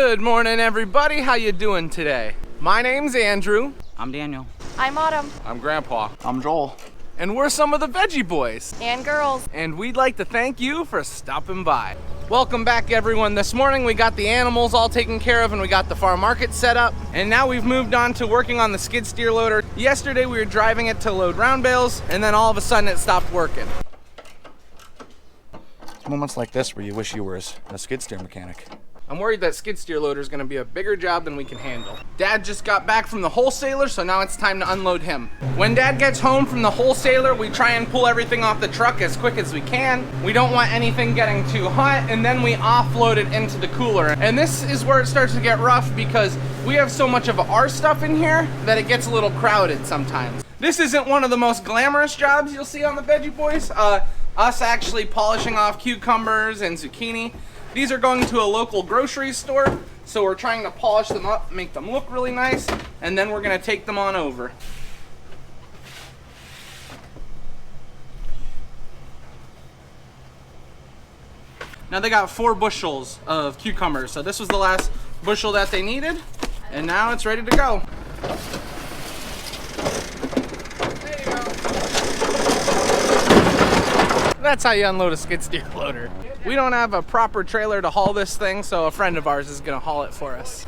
Good morning, everybody. How you doing today? My name's Andrew. I'm Daniel. I'm Autumn. I'm Grandpa. I'm Joel. And we're some of the Veggie Boys. And girls. And we'd like to thank you for stopping by. Welcome back, everyone. This morning we got the animals all taken care of and we got the farm market set up. And now we've moved on to working on the skid steer loader. Yesterday we were driving it to load round bales and then all of a sudden it stopped working. Moments like this where you wish you were a skid steer mechanic. I'm worried that skid steer loader is going to be a bigger job than we can handle. Dad just got back from the wholesaler, so now it's time to unload him. When Dad gets home from the wholesaler, we try and pull everything off the truck as quick as we can. We don't want anything getting too hot, and then we offload it into the cooler. And this is where it starts to get rough because we have so much of our stuff in here that it gets a little crowded sometimes. This isn't one of the most glamorous jobs you'll see on the Veggie Boys. Us actually polishing off cucumbers and zucchini. These are going to a local grocery store, so we're trying to polish them up, make them look really nice, and then we're gonna take them on over. Now they got 4 bushels of cucumbers, so this was the last bushel that they needed, and now it's ready to go. There you go. That's how you unload a skid steer loader. We don't have a proper trailer to haul this thing, so a friend of ours is gonna haul it for us.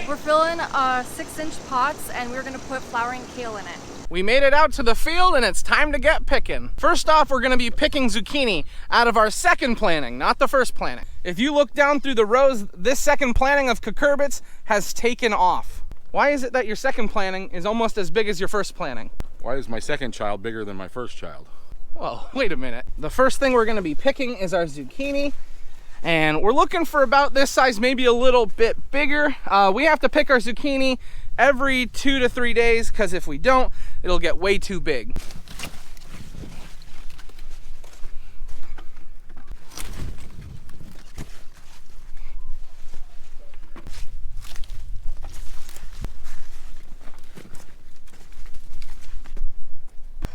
We're filling 6-inch pots and we're gonna put flowering kale in it. We made it out to the field and it's time to get picking. First off, we're gonna be picking zucchini out of our second planting, not the first planting. If you look down through the rows, this second planting of cucurbits has taken off. Why is it that your second planting is almost as big as your first planting? Why is my second child bigger than my first child? Well, wait a minute. The first thing we're gonna be picking is our zucchini. And we're looking for about this size, maybe a little bit bigger. We have to pick our zucchini every 2 to 3 days, because if we don't, it'll get way too big.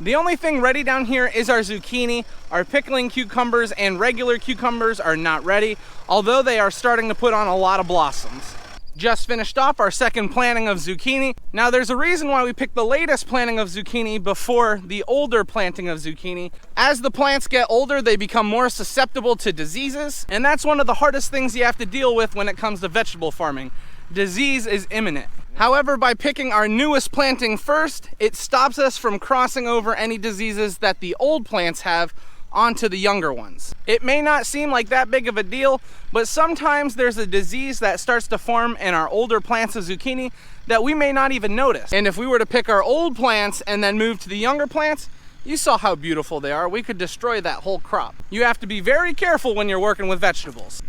The only thing ready down here is our zucchini. Our pickling cucumbers and regular cucumbers are not ready, although they are starting to put on a lot of blossoms. Just finished off our second planting of zucchini. Now there's a reason why we picked the latest planting of zucchini before the older planting of zucchini. As the plants get older, they become more susceptible to diseases, and that's one of the hardest things you have to deal with when it comes to vegetable farming. Disease is imminent. However, by picking our newest planting first, it stops us from crossing over any diseases that the old plants have onto the younger ones. It may not seem like that big of a deal, but sometimes there's a disease that starts to form in our older plants of zucchini that we may not even notice. And if we were to pick our old plants and then move to the younger plants, you saw how beautiful they are. We could destroy that whole crop. You have to be very careful when you're working with vegetables.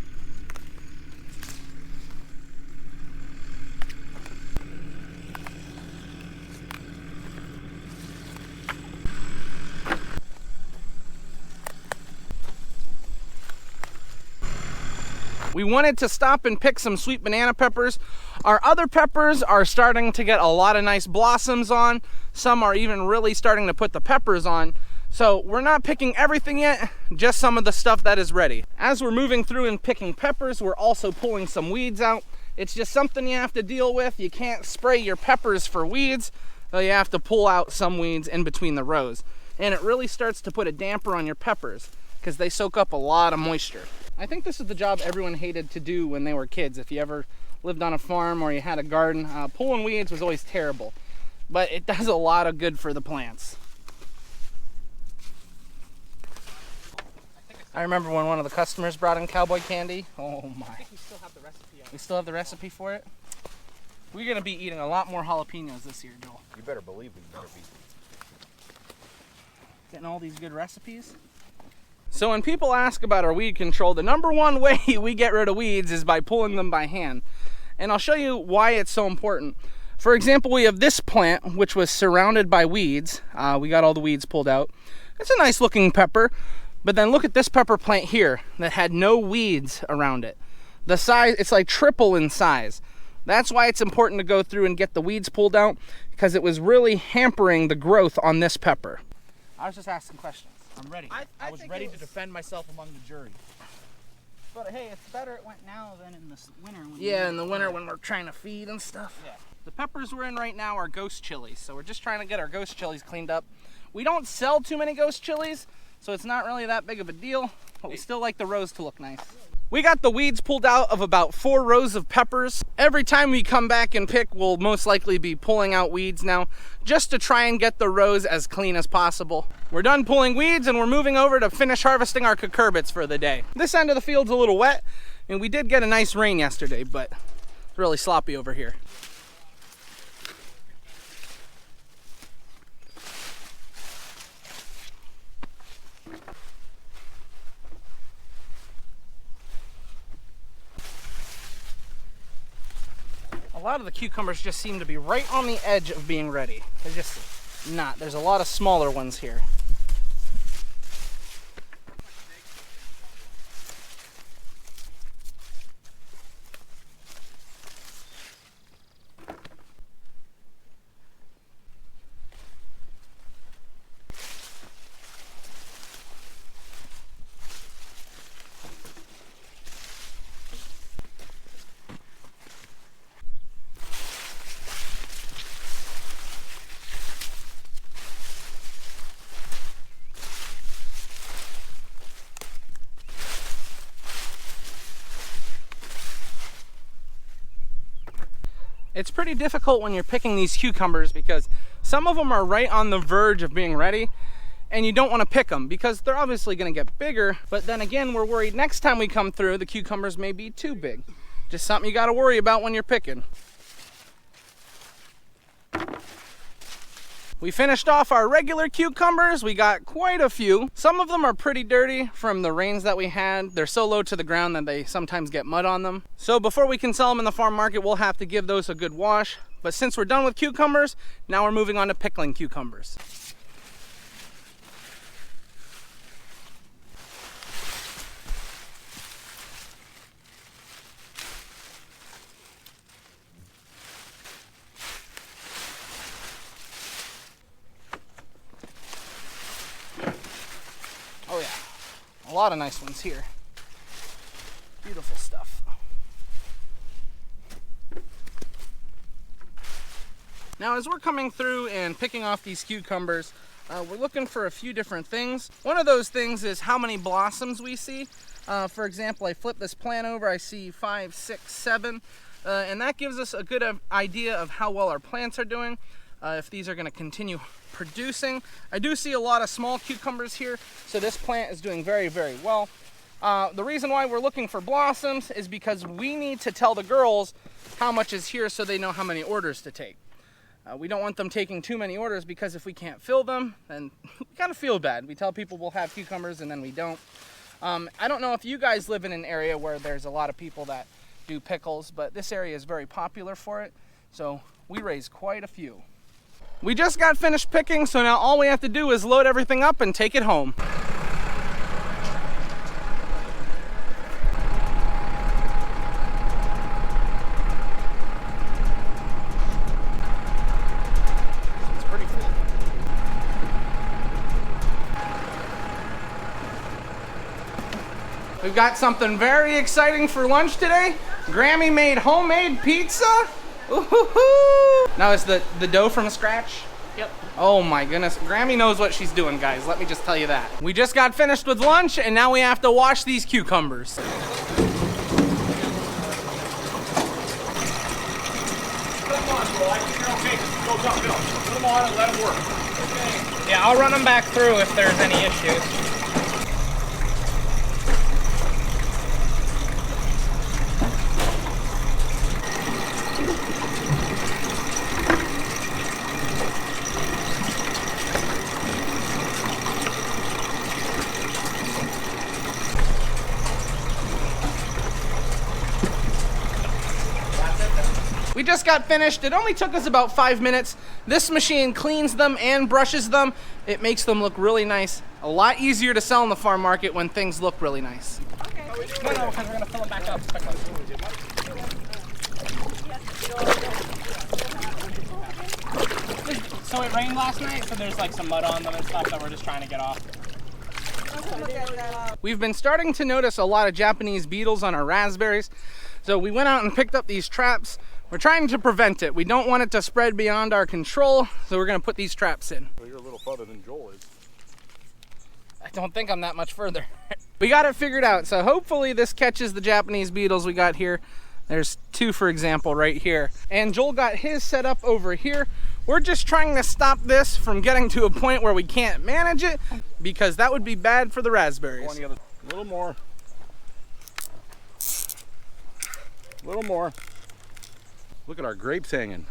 We wanted to stop and pick some sweet banana peppers. Our other peppers are starting to get a lot of nice blossoms on. Some are even really starting to put the peppers on. So we're not picking everything yet, just some of the stuff that is ready. As we're moving through and picking peppers, we're also pulling some weeds out. It's just something you have to deal with. You can't spray your peppers for weeds, so you have to pull out some weeds in between the rows. And it really starts to put a damper on your peppers because they soak up a lot of moisture. I think this is the job everyone hated to do when they were kids. If you ever lived on a farm or you had a garden, pulling weeds was always terrible. But it does a lot of good for the plants. I remember when one of the customers brought in cowboy candy. Oh my. I think we still have the recipe. We still have the recipe for it? We're gonna be eating a lot more jalapenos this year, Joel. You better believe we better be. Getting all these good recipes. So when people ask about our weed control, the number one way we get rid of weeds is by pulling them by hand. And I'll show you why it's so important. For example, we have this plant, which was surrounded by weeds. We got all the weeds pulled out. It's a nice looking pepper, but then look at this pepper plant here that had no weeds around it. The size, it's like triple in size. That's why it's important to go through and get the weeds pulled out, because it was really hampering the growth on this pepper. I was just asking questions. I'm ready. I was ready to defend myself among the jury. But hey, it's better it went now than in the winter. Yeah, in the winter when we're trying to feed and stuff. Yeah. The peppers we're in right now are ghost chilies, so we're just trying to get our ghost chilies cleaned up. We don't sell too many ghost chilies, so it's not really that big of a deal, but we still like the rows to look nice. We got the weeds pulled out of about 4 rows of peppers. Every time we come back and pick, we'll most likely be pulling out weeds now, just to try and get the rows as clean as possible. We're done pulling weeds and we're moving over to finish harvesting our cucurbits for the day. This end of the field's a little wet, and we did get a nice rain yesterday, but it's really sloppy over here. A lot of the cucumbers just seem to be right on the edge of being ready. They're just not. There's a lot of smaller ones here. It's pretty difficult when you're picking these cucumbers because some of them are right on the verge of being ready and you don't want to pick them because they're obviously going to get bigger, but then again we're worried next time we come through the cucumbers may be too big. Just something you got to worry about when you're picking. We finished off our regular cucumbers. We got quite a few. Some of them are pretty dirty from the rains that we had. They're so low to the ground that they sometimes get mud on them. So before we can sell them in the farm market, we'll have to give those a good wash. But since we're done with cucumbers, now we're moving on to pickling cucumbers. Oh yeah, a lot of nice ones here. Beautiful stuff. Now as we're coming through and picking off these cucumbers, we're looking for a few different things. One of those things is how many blossoms we see. For example, I flip this plant over, I see 5, 6, 7, and that gives us a good idea of how well our plants are doing. If these are going to continue producing. I do see a lot of small cucumbers here, so this plant is doing very, very well. The reason why we're looking for blossoms is because we need to tell the girls how much is here so they know how many orders to take. We don't want them taking too many orders because if we can't fill them, then we kind of feel bad. We tell people we'll have cucumbers and then we don't. I don't know if you guys live in an area where there's a lot of people that do pickles, but this area is very popular for it, so we raise quite a few. We just got finished picking, so now all we have to do is load everything up and take it home. It's pretty full. We've got something very exciting for lunch today. Grammy made homemade pizza. Ooh-hoo-hoo. Now is the dough from scratch? Yep. Oh my goodness, Grammy knows what she's doing, guys. Let me just tell you that. We just got finished with lunch and now we have to wash these cucumbers. Come on, bro. I think you're okay. Just go uphill. Put them on and let them work. Okay. Yeah, I'll run them back through if there's any issues. We just got finished. It only took us about 5 minutes. This machine cleans them and brushes them. It makes them look really nice. A lot easier to sell in the farm market when things look really nice. Okay. No, because we're going to fill them back up. So it rained last night, so there's like some mud on them and stuff that we're just trying to get off. We've been starting to notice a lot of Japanese beetles on our raspberries, so we went out and picked up these traps. We're trying to prevent it. We don't want it to spread beyond our control, so we're gonna put these traps in. Well, you're a little further than Joel is. I don't think I'm that much further. We got it figured out, so hopefully this catches the Japanese beetles we got here. There's two, for example, right here. And Joel got his set up over here. We're just trying to stop this from getting to a point where we can't manage it, because that would be bad for the raspberries. A little more. A little more. Look at our grapes hanging.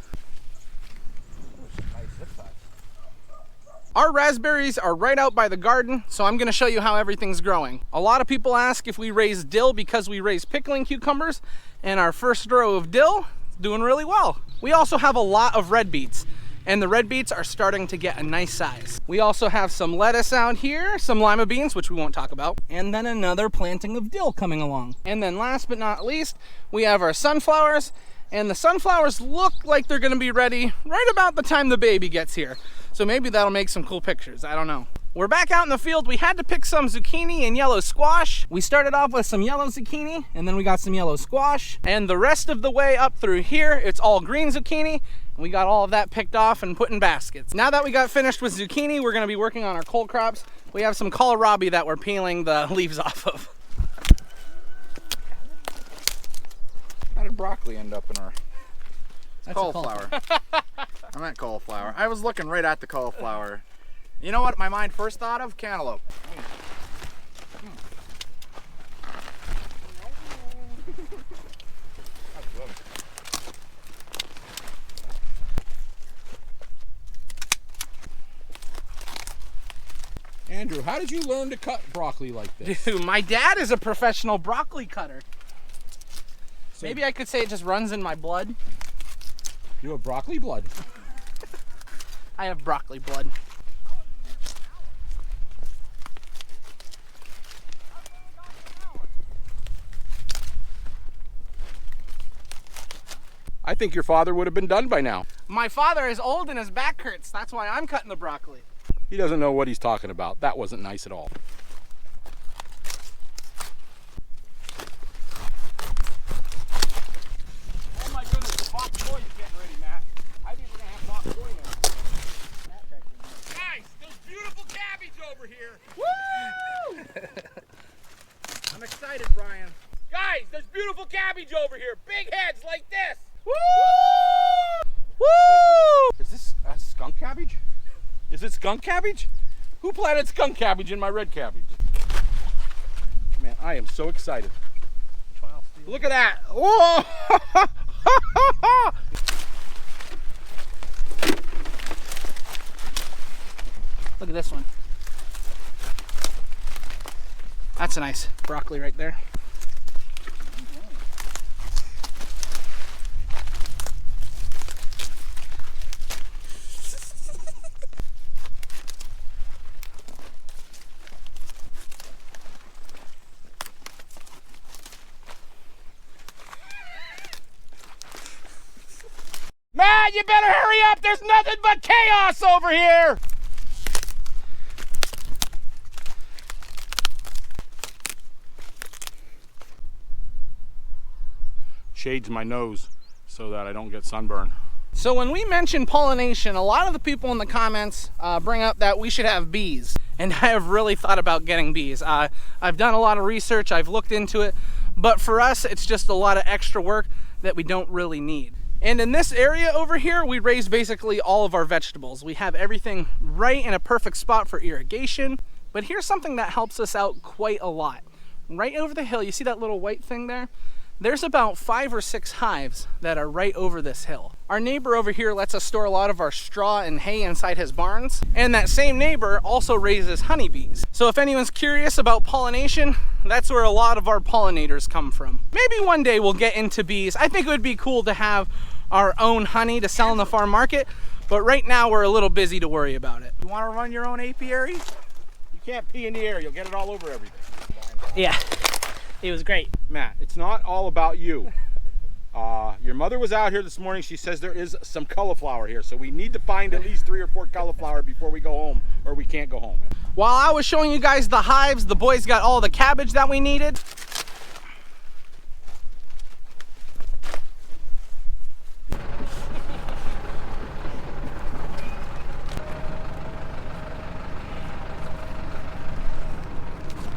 Our raspberries are right out by the garden, so I'm gonna show you how everything's growing. A lot of people ask if we raise dill because we raise pickling cucumbers, and our first row of dill is doing really well. We also have a lot of red beets, and the red beets are starting to get a nice size. We also have some lettuce out here, some lima beans, which we won't talk about, and then another planting of dill coming along. And then last but not least, we have our sunflowers, and the sunflowers look like they're gonna be ready right about the time the baby gets here. So maybe that'll make some cool pictures, I don't know. We're back out in the field. We had to pick some zucchini and yellow squash. We started off with some yellow zucchini, and then we got some yellow squash. And the rest of the way up through here, it's all green zucchini. We got all of that picked off and put in baskets. Now that we got finished with zucchini, we're gonna be working on our cold crops. We have some kohlrabi that we're peeling the leaves off of. How did broccoli end up in our... It's cauliflower. I meant cauliflower. I was looking right at the cauliflower. You know what my mind first thought of? Cantaloupe. Andrew, how did you learn to cut broccoli like this? Dude, my dad is a professional broccoli cutter. So Maybe I could say it just runs in my blood. you have broccoli blood. I have broccoli blood. I think your father would have been done by now. My father is old and his back hurts. That's why I'm cutting the broccoli. He doesn't know what he's talking about. That wasn't nice at all. Oh my goodness, the bok choy is getting ready, Matt. I think we're gonna have bok choy now. Guys, there's beautiful cabbage over here. Woo! I'm excited, Brian. Guys, there's beautiful cabbage over here. Big heads like this. Woo! Woo! Is this skunk cabbage? Is it skunk cabbage? Who planted skunk cabbage in my red cabbage? Man, I am so excited. Look at that. Whoa! Look at this one. That's a nice broccoli right there. Matt, you better hurry up. There's nothing but chaos over here. Shades my nose so that I don't get sunburn. So when we mention pollination, a lot of the people in the comments bring up that we should have bees. And I have really thought about getting bees. I've done a lot of research, I've looked into it, but for us, it's just a lot of extra work that we don't really need. And in this area over here, we raise basically all of our vegetables. We have everything right in a perfect spot for irrigation. But here's something that helps us out quite a lot. Right over the hill, you see that little white thing there? There's about 5 or 6 hives that are right over this hill. Our neighbor over here lets us store a lot of our straw and hay inside his barns. And that same neighbor also raises honeybees. So if anyone's curious about pollination, that's where a lot of our pollinators come from. Maybe one day we'll get into bees. I think it would be cool to have our own honey to sell in the farm market, but right now we're a little busy to worry about it. You want to run your own apiary? You can't pee in the air. You'll get it all over everything. Yeah, it was great. Matt, it's not all about you. Your mother was out here this morning. She says there is some cauliflower here, so we need to find at least 3 or 4 cauliflower before we go home, or we can't go home. While I was showing you guys the hives, the boys got all the cabbage that we needed.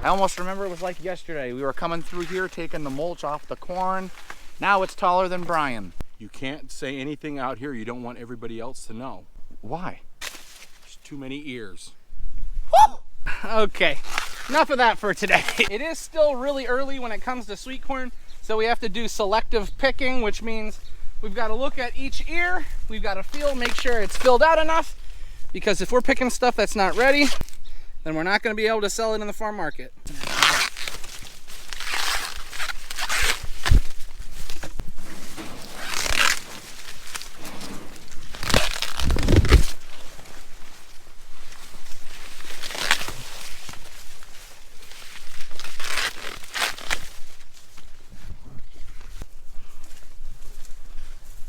I almost remember it was like yesterday. We were coming through here, taking the mulch off the corn. Now it's taller than Brian. You can't say anything out here you don't want everybody else to know. Why? There's too many ears. Okay, enough of that for today. It is still really early when it comes to sweet corn, so we have to do selective picking, which means we've got to look at each ear. We've got to feel, make sure it's filled out enough, because if we're picking stuff that's not ready, then we're not going to be able to sell it in the farm market.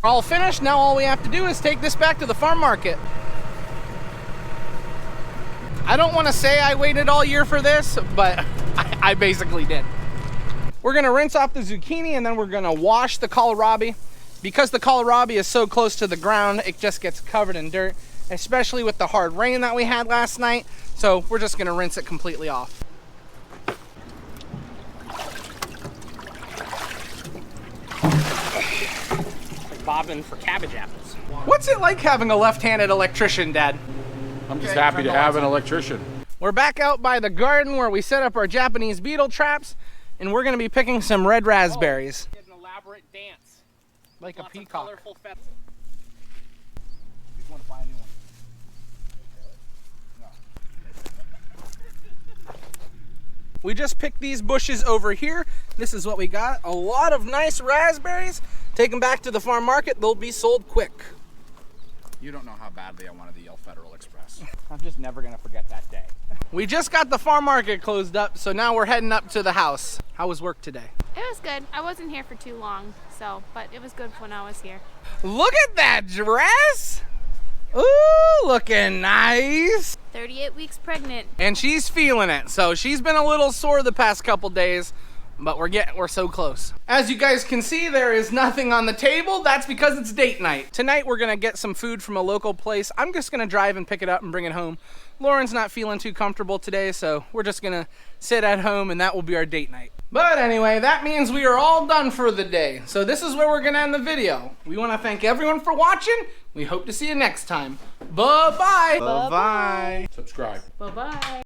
We're all finished. Now all we have to do is take this back to the farm market. I don't want to say I waited all year for this, but I basically did. We're gonna rinse off the zucchini and then we're gonna wash the kohlrabi. Because the kohlrabi is so close to the ground, it just gets covered in dirt, especially with the hard rain that we had last night. So we're just gonna rinse it completely off. Like bobbing for cabbage apples. What's it like having a left-handed electrician, Dad? I'm just happy to have an electrician. We're back out by the garden where we set up our Japanese beetle traps, and we're gonna be picking some red raspberries. Get an elaborate dance. Like a Lots of peacock. colorful feathers. Just want to buy a new one. We just picked these bushes over here. This is what we got. A lot of nice raspberries. Take them back to the farm market. They'll be sold quick. You don't know how badly I wanted the yell Federal Express. I'm just never gonna forget that day. We just got the farm market closed up, so now we're heading up to the house. How was work today? It was good. I wasn't here for too long, but it was good when I was here. Look at that dress! Ooh, looking nice. 38 weeks pregnant. And she's feeling it. So she's been a little sore the past couple days, but we're so close. As you guys can see, there is nothing on the table. That's because it's date night. Tonight we're gonna get some food from a local place. I'm just gonna drive and pick it up and bring it home. Lauren's not feeling too comfortable today, so we're just gonna sit at home and that will be our date night. But anyway, that means we are all done for the day. So this is where we're gonna end the video. We wanna thank everyone for watching. We hope to see you next time. Bye-bye. Bye-bye. Subscribe. Bye-bye.